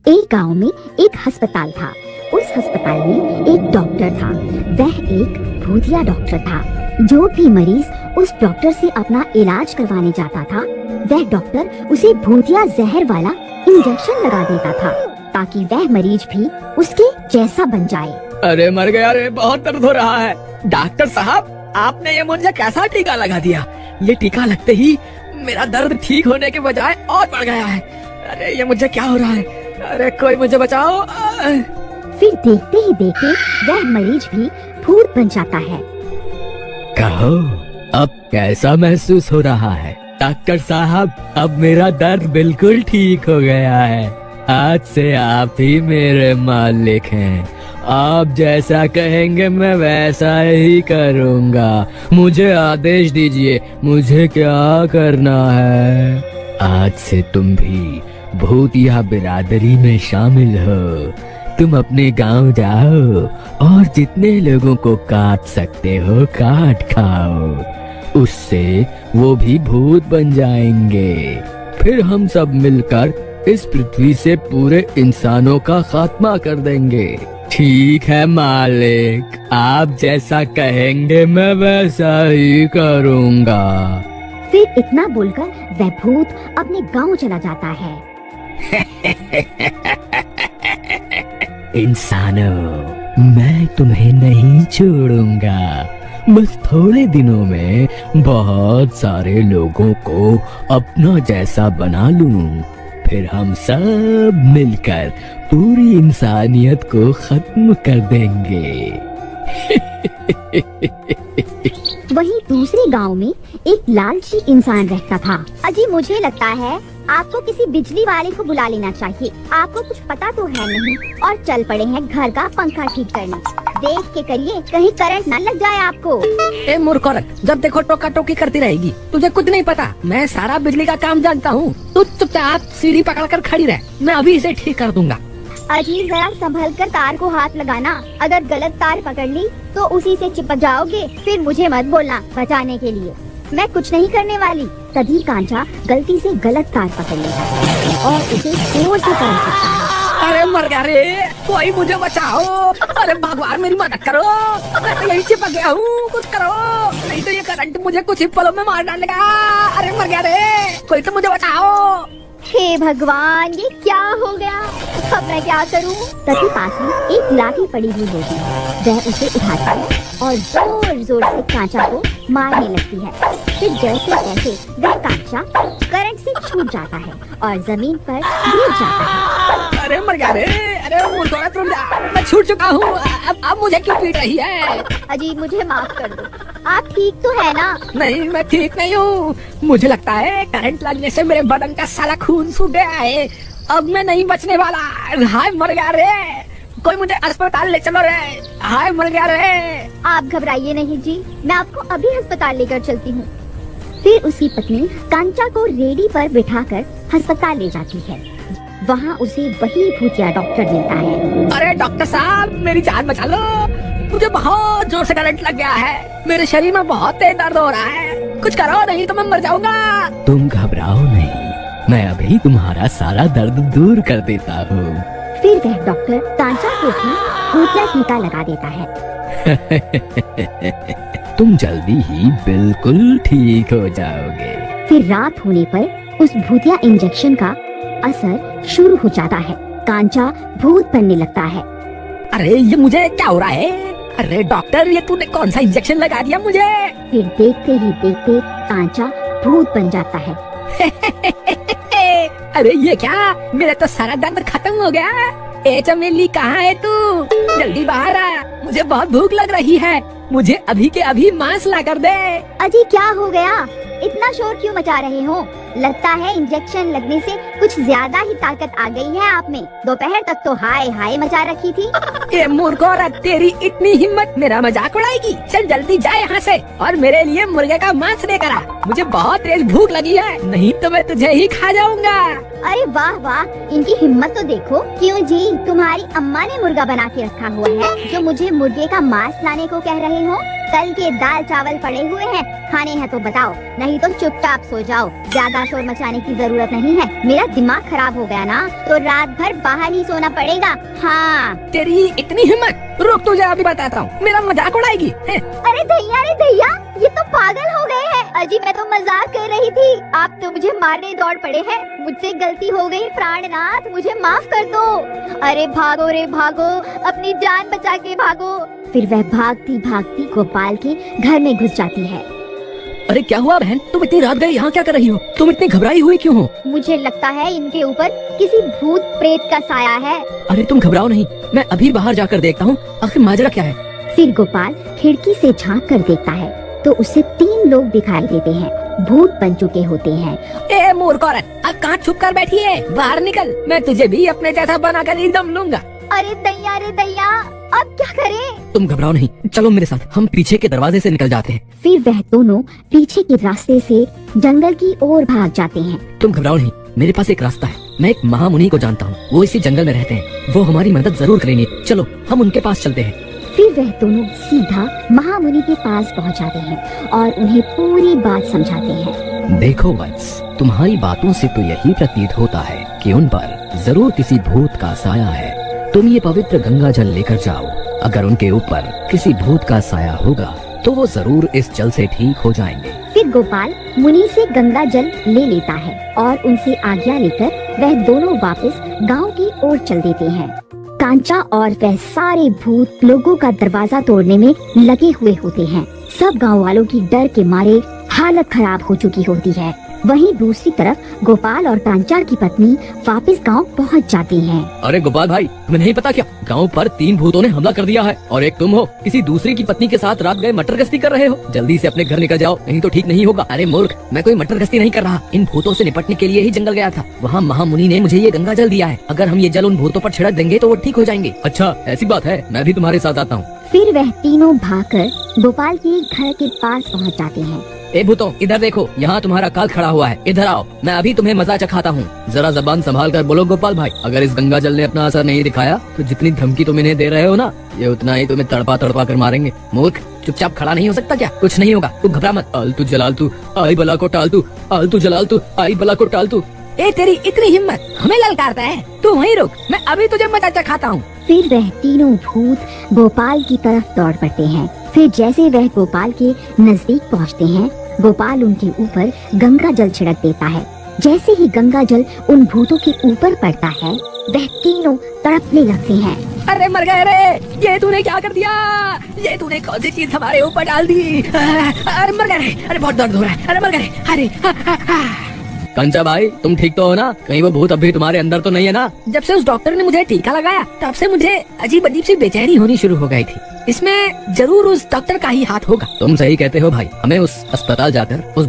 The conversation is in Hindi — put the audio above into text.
एक गांव में एक अस्पताल था। उस अस्पताल में एक डॉक्टर था। वह एक भूतिया डॉक्टर था। जो भी मरीज उस डॉक्टर से अपना इलाज करवाने जाता था, वह डॉक्टर उसे भूतिया जहर वाला इंजेक्शन लगा देता था, ताकि वह मरीज भी उसके जैसा बन जाए। अरे मर गया रे, बहुत दर्द हो रहा है। डॉक्टर साहब, आपने ये मुझे कैसा टीका लगा दिया? ये टीका लगते ही मेरा दर्द ठीक होने के बजाय और बढ़ गया है। अरे ये मुझे क्या हो रहा है? अरे कोई मुझे बचाओ। फिर देखते ही देखते वह मरीज भी भूत बन जाता है। कहो, अब कैसा महसूस हो रहा है? डॉक्टर साहब, अब मेरा दर्द बिल्कुल ठीक हो गया है। आज से आप ही मेरे मालिक हैं। आप जैसा कहेंगे मैं वैसा ही करूँगा। मुझे आदेश दीजिए, मुझे क्या करना है? आज से तुम भी भूतिया बिरादरी में शामिल हो। तुम अपने गांव जाओ और जितने लोगों को काट सकते हो काट खाओ। उससे वो भी भूत बन जाएंगे। फिर हम सब मिलकर इस पृथ्वी से पूरे इंसानों का खात्मा कर देंगे। ठीक है मालिक, आप जैसा कहेंगे मैं वैसा ही करूँगा। फिर इतना बोलकर वह भूत अपने गांव चला जाता है। इंसानों, मैं तुम्हें नहीं छोड़ूंगा। बस थोड़े दिनों में बहुत सारे लोगों को अपना जैसा बना लूं। फिर हम सब मिलकर पूरी इंसानियत को खत्म कर देंगे। वहीं दूसरे गांव में एक लालची इंसान रहता था। अजी, मुझे लगता है आपको किसी बिजली वाले को बुला लेना चाहिए। आपको कुछ पता तो है नहीं और चल पड़े हैं घर का पंखा ठीक करने। देख के करिए, कहीं करंट न लग जाए आपको। ए मूर्ख औरत, जब देखो टोका टोकी करती रहेगी। तुझे कुछ नहीं पता, मैं सारा बिजली का काम जानता हूँ। तू चुपचाप सीढ़ी पकड़कर खड़ी रह, मैं अभी इसे ठीक कर दूंगा। अजी, जरा संभल कर तार को हाथ लगाना। अगर गलत तार पकड़ ली तो उसी से चिपक जाओगे। फिर मुझे मत बोलना बचाने के लिए, मैं कुछ नहीं करने वाली। तभी कांचा गलती से गलत तार पकड़ लेता है और उसे जोर से करंट लगता है। अरे मर गया रे, कोई मुझे बचाओ। अरे भगवान, मेरी मदद करो। मैं तो यही चिपक गया हूँ, कुछ करो, नहीं तो ये करंट मुझे कुछ ही पलों में मार डालेगा। अरे मर गया रे, कोई तो मुझे बचाओ। हे भगवान, ये क्या हो गया? अब मैं क्या करूं? तभी पास में एक लाठी पड़ी हुई होती है। वह उसे उठाता है और जोर जोर से कांचा को मारने लगती है। फिर जैसे तैसे वह कांचा करंट से छूट जाता है और जमीन पर गिर जाता है। अरे मर गया रे, अरे मूर्ख औरत, रुक जा, मैं छूट चुका हूँ। अब मुझे क्यों पीट रही है? अजी, मुझे माफ कर दो। आप ठीक तो है ना? नहीं, मैं ठीक नहीं हूँ। मुझे लगता है करंट लगने से मेरे बदन का सारा खून सूख गया है। अब मैं नहीं बचने वाला। हाय मर गया रे, कोई मुझे अस्पताल ले चलो रे। हाय मर गया रे। आप घबराइए नहीं जी, मैं आपको अभी अस्पताल लेकर चलती हूँ। फिर उसकी पत्नी कांचा को रेडी पर बिठाकर अस्पताल ले जाती है। वहाँ उसे वही भूतिया डॉक्टर मिलता है। अरे डॉक्टर साहब, मेरी जान बचा लो। मुझे बहुत जोर से करंट लग गया है। मेरे शरीर में बहुत तेज दर्द हो रहा है। कुछ करो, नहीं तो मैं मर जाऊंगा। तुम घबराओ नहीं, मैं अभी तुम्हारा सारा दर्द दूर कर देता हूँ। फिर वह डॉक्टर कांचा को भी भूतिया टीका लगा देता है। तुम जल्दी ही बिल्कुल ठीक हो जाओगे। फिर रात होने पर उस भूतिया इंजेक्शन का असर शुरू हो जाता है। कांचा भूत बनने लगता है। अरे ये मुझे क्या हो रहा है? अरे डॉक्टर, ये तूने कौन सा इंजेक्शन लगा दिया मुझे? फिर देखते ही देखते कांचा भूत बन जाता है। अरे ये क्या, मेरा तो सारा दर्द खत्म हो गया। ए चमेली, कहाँ है तू? जल्दी बाहर आ, मुझे बहुत भूख लग रही है। मुझे अभी के अभी मांस ला कर दे। अजी, क्या हो गया? इतना शोर क्यों मचा रहे हो? लगता है इंजेक्शन लगने से कुछ ज्यादा ही ताकत आ गई है आप में। दोपहर तक तो हाय हाय मचा रखी थी। ये मूर्ख औरत, तेरी इतनी हिम्मत, मेरा मजाक उड़ाएगी? चल जल्दी जा यहाँ से और मेरे लिए मुर्गे का मांस लेकर आ। मुझे बहुत तेज भूख लगी है, नहीं तो मैं तुझे ही खा जाऊंगा। अरे वाह वाह, इनकी हिम्मत तो देखो। क्यों जी, तुम्हारी अम्मा ने मुर्गा बना के रखा हुआ है जो मुझे मुर्गे का मांस लाने को कह रहे हो? कल के दाल चावल पड़े हुए हैं, खाने हैं तो बताओ, नहीं तो चुपचाप सो जाओ। ज्यादा शोर मचाने की जरूरत नहीं है। मेरा दिमाग खराब हो गया ना तो रात भर बाहर ही सोना पड़ेगा। हाँ। तेरी इतनी हिम्मत, रुक तुझे अभी बताता हूँ। मेरा मजाक उड़ाएगी हैं? अरे भैया ये तो पागल हो गए हैं। अजी मैं तो मजाक कर रही थी, आप तो मुझे मारने दौड़ पड़े हैं। मुझसे गलती हो गई प्राणनाथ, मुझे माफ कर दो। अरे भागो रे भागो, अपनी जान बचा के भागो। फिर वह भागती भागती गोपाल के घर में घुस जाती है। अरे क्या हुआ बहन, तुम इतनी रात गए यहाँ क्या कर रही हो? तुम इतनी घबराई हुई क्यों हो? मुझे लगता है इनके ऊपर किसी भूत प्रेत का साया है। अरे तुम घबराओ नहीं, मैं अभी बाहर जाकर देखता हूँ आखिर माजरा क्या है। फिर गोपाल खिड़की से झांक कर देखता है तो उसे 3 लोग दिखाई देते हैं। भूत बन चुके होते हैं। ए मूर्ख औरत, अब कहाँ छुप कर बैठी है? बाहर निकल, मैं तुझे भी अपने जैसा बनाकर ही दम लूंगा। अरे दैया, अब क्या करें? तुम घबराओ नहीं, चलो मेरे साथ, हम पीछे के दरवाजे से निकल जाते हैं। फिर वह दोनों पीछे के रास्ते से जंगल की ओर भाग जाते हैं। तुम घबराओ नहीं, मेरे पास एक रास्ता है। मैं एक महामुनि को जानता हूँ, वो इसी जंगल में रहते हैं। वो हमारी मदद जरूर करेंगे। चलो हम उनके पास चलते हैं। फिर वह दोनों सीधा महामुनि के पास पहुँच जाते हैं और उन्हें पूरी बात समझाते हैं। देखो वत्स, तुम्हारी बातों से तो यही प्रतीत होता है कि उन पर जरूर किसी भूत का साया है। तुम ये पवित्र गंगा जल लेकर जाओ। अगर उनके ऊपर किसी भूत का साया होगा तो वो जरूर इस जल से ठीक हो जाएंगे। फिर गोपाल मुनि से गंगा जल ले लेता है और उनसे आज्ञा लेकर वह दोनों वापस गांव की ओर चल देते हैं। कांचा और वह सारे भूत लोगों का दरवाजा तोड़ने में लगे हुए होते हैं। सब गांव वालों की डर के मारे हालत खराब हो चुकी होती है। वहीं दूसरी तरफ गोपाल और कांचा की पत्नी वापस गांव पहुंच जाती हैं। अरे गोपाल भाई, तुम्हें नहीं पता क्या, गांव पर 3 भूतों ने हमला कर दिया है और एक तुम हो। किसी दूसरी की पत्नी के साथ रात गए मटर गश्ती कर रहे हो। जल्दी से अपने घर निकल जाओ, नहीं तो ठीक नहीं होगा। अरे मूर्ख, मैं कोई मटर गश्ती नहीं कर रहा। इन भूतों से निपटने के लिए ही जंगल गया था। वहाँ महामुनि ने मुझे ये गंगा जल दिया है। अगर हम ये जल उन भूतों पर छिड़क देंगे तो वो ठीक हो जाएंगे। अच्छा ऐसी बात है, मैं भी तुम्हारे साथ आता हूँ। फिर वह तीनों भागकर गोपाल के घर के पास पहुंच जाते हैं। ए भूतों, इधर देखो, यहाँ तुम्हारा काल खड़ा हुआ है। इधर आओ, मैं अभी तुम्हें मजा चखाता हूँ। जरा जबान संभाल कर बोलो गोपाल भाई। अगर इस गंगा जल ने अपना असर नहीं दिखाया तो जितनी धमकी तुम इन्हें दे रहे हो ना, ये उतना ही तुम्हें तड़पा तड़पा कर मारेंगे। मूर्ख, चुपचाप खड़ा नहीं हो सकता क्या? कुछ नहीं होगा, तू घबरा मत। आलतू जलालतू आई बला को टालतू, आलतू जलालतू आई बला को टालतू। ए तेरी इतनी हिम्मत, हमें ललकारता है? तू वहीं रुक, मैं अभी तुझे मजा चखाता हूँ। फिर वह तीनों भूत गोपाल की तरफ दौड़ पड़ते हैं। फिर जैसे वह गोपाल के नजदीक पहुंचते हैं, गोपाल उनके ऊपर गंगा जल छिड़क देता है। जैसे ही गंगा जल उन भूतों के ऊपर पड़ता है, वह तीनों तड़पने लगते हैं। अरे मर गए रे, ये तूने क्या कर दिया? ये तूने कौन सी चीज हमारे ऊपर डाल दी? अरे मर गए रे, अरे बहुत दर्द हो रहा है। अरे मर गए, अरे कंचा भाई, तुम ठीक तो हो ना? कहीं वो भूत अभी तुम्हारे अंदर तो नहीं है ना? जब से उस डॉक्टर ने मुझे टीका लगाया तब से मुझे अजीब अजीब सी बेचैनी होनी शुरू हो गई थी। इसमें जरूर उस डॉक्टर का ही हाथ होगा। तुम सही कहते हो भाई, हमें उस अस्पताल जाकर उस